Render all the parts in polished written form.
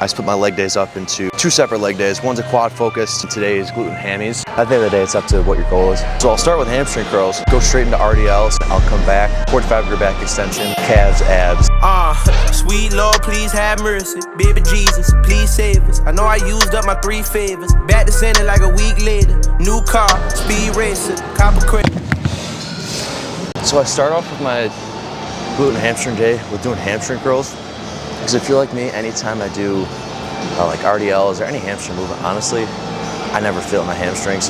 I split my leg days up into 2 separate leg days. One's a quad focused, and today is glute and hammies. At the end of the day, it's up to what your goal is. So I'll start with hamstring curls, go straight into RDLs. I'll come back, 45 degree back extension, calves, abs. Sweet Lord, please have mercy. Baby Jesus, please save us. I know I used up my 3 favors. Back to center like a week later. New car, speed racer, copper crate. So I start off with my glute and hamstring day with doing hamstring curls. Because if you're like me, anytime I do like RDLs or any hamstring movement, honestly, I never feel it in my hamstrings.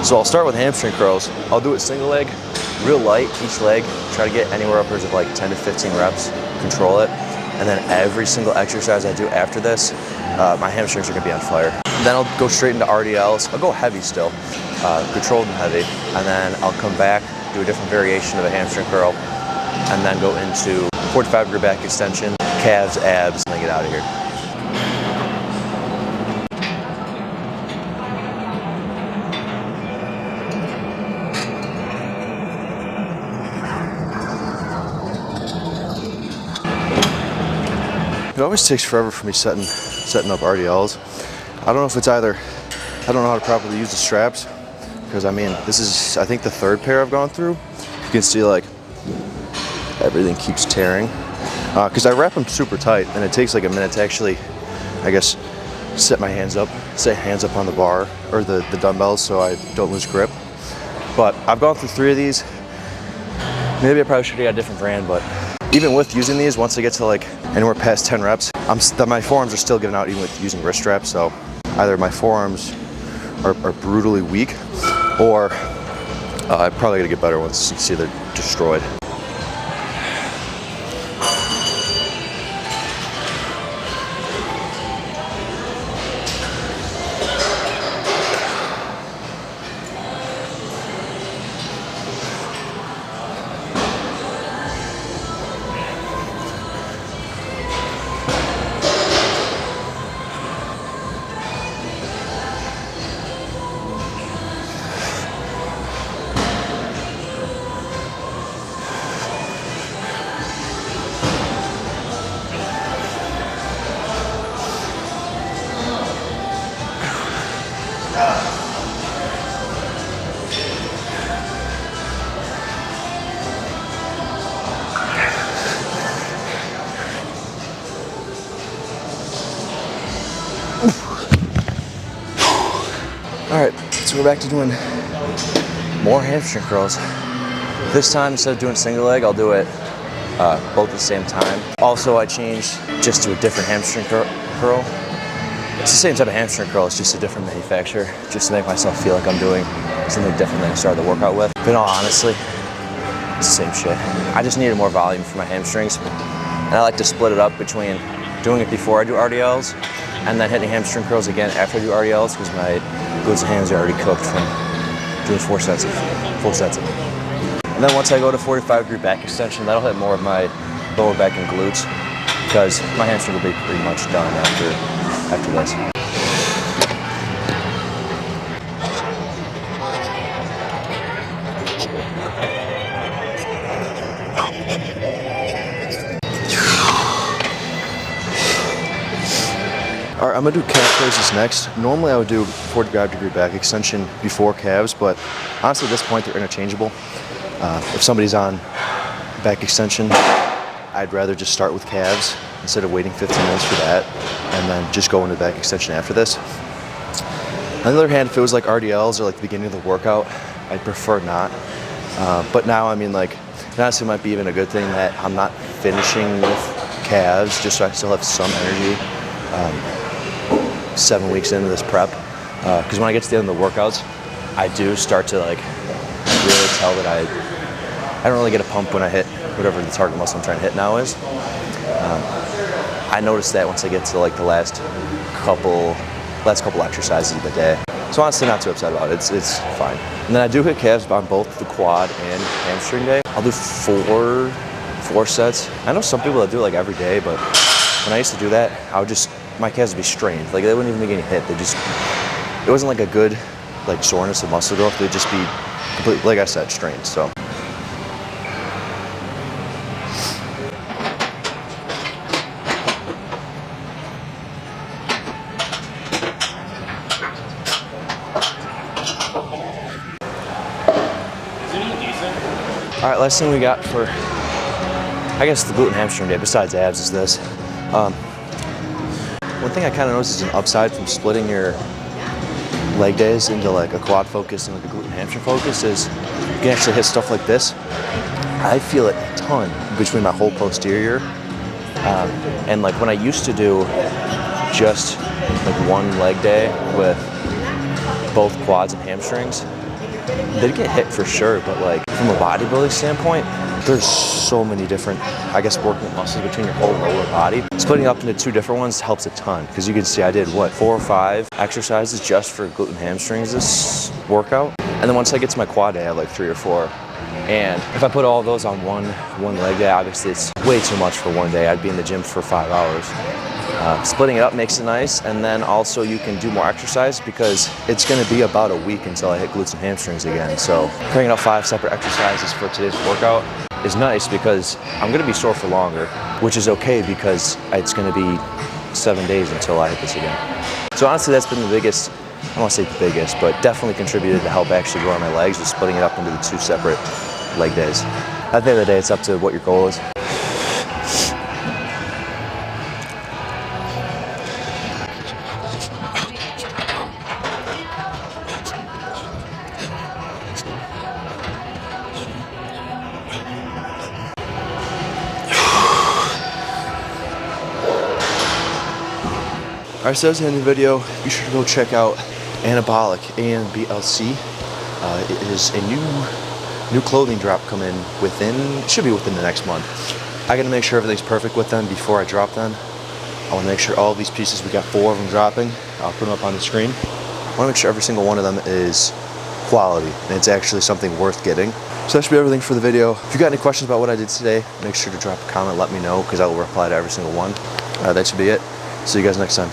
So I'll start with hamstring curls. I'll do it single leg, real light each leg. Try to get anywhere upwards of like 10 to 15 reps, control it. And then every single exercise I do after this, my hamstrings are gonna be on fire. Then I'll go straight into RDLs. I'll go heavy still, controlled and heavy. And then I'll come back, do a different variation of a hamstring curl, and then go into 45 degree back extension, calves, abs, and then get out of here. It always takes forever for me setting up RDLs. I don't know if it's either, I don't know how to properly use the straps, because I mean, this is, I think, the 3rd pair I've gone through. You can see like, everything keeps tearing. Because I wrap them super tight, and it takes like a minute to actually, I guess, set hands up on the bar, or the dumbbells, so I don't lose grip. But I've gone through 3 of these. Maybe I probably should have got a different brand, but even with using these, once I get to like anywhere past 10 reps, my forearms are still giving out even with using wrist straps. So either my forearms are brutally weak, or I'm probably gonna get better once you see they're destroyed. All right, so we're back to doing more hamstring curls. This time, instead of doing single leg, I'll do it both at the same time. Also, I changed just to a different hamstring curl. It's the same type of hamstring curl, it's just a different manufacturer, just to make myself feel like I'm doing something different than I started the workout with. But in all honesty, it's the same shit. I just needed more volume for my hamstrings, and I like to split it up between doing it before I do RDLs and then hitting hamstring curls again after I do RDLs, because my glutes and hams are already cooked from doing 4 sets of them. And then once I go to 45 degree back extension, that'll hit more of my lower back and glutes, because my hamstring will be pretty much done after this. All right, I'm gonna do calf raises next. Normally I would do 45 degree back extension before calves, but honestly at this point they're interchangeable. If somebody's on back extension, I'd rather just start with calves instead of waiting 15 minutes for that, and then just go into back extension after this. On the other hand, if it was like RDLs or like the beginning of the workout, I'd prefer not. But now, I mean, like, it honestly might be even a good thing that I'm not finishing with calves, just so I still have some energy 7 weeks into this prep. Because when I get to the end of the workouts, I do start to like really tell that I don't really get a pump when I hit whatever the target muscle I'm trying to hit now is. I noticed that once I get to like the last couple exercises of the day. So honestly, not too upset about it. It's fine. And then I do hit calves on both the quad and hamstring day. I'll do four sets. I know some people that do it like every day, but when I used to do that, my calves would be strained. Like they wouldn't even make any hit. It wasn't like a good like soreness of muscle growth. They'd just be completely, like I said, strained. So. All right, last thing we got for, I guess, the glute and hamstring day, besides abs, is this. One thing I kind of noticed is an upside from splitting your leg days into like a quad focus and like a glute and hamstring focus is you can actually hit stuff like this. I feel it a ton between my whole posterior. And like when I used to do just like one leg day with both quads and hamstrings, they'd get hit for sure, but like from a bodybuilding standpoint, there's so many different, I guess, working muscles between your whole lower body. Splitting up into two different ones helps a ton, because you can see I did, what, 4 or 5 exercises just for glute and hamstrings this workout. And then once I get to my quad day, I have like 3 or 4. And if I put all of those on one leg day, obviously it's way too much for one day. I'd be in the gym for 5 hours. Splitting it up makes it nice, and then also you can do more exercise because it's going to be about a week until I hit glutes and hamstrings again. So cranking out 5 separate exercises for today's workout is nice because I'm going to be sore for longer, which is okay because it's going to be 7 days until I hit this again. So honestly, that's been the biggest, I don't want to say the biggest, but definitely contributed to help actually grow my legs, was splitting it up into the 2 separate leg days. At the end of the day, it's up to what your goal is. Alright, so that's the end of the video. Be sure to go check out Anabolic, ANBLC. It is a new clothing drop coming it should be within the next month. I gotta make sure everything's perfect with them before I drop them. I wanna make sure all these pieces, we got 4 of them dropping. I'll put them up on the screen. I wanna make sure every single one of them is quality and it's actually something worth getting. So that should be everything for the video. If you got any questions about what I did today, make sure to drop a comment, let me know, because I will reply to every single one. That should be it. See you guys next time.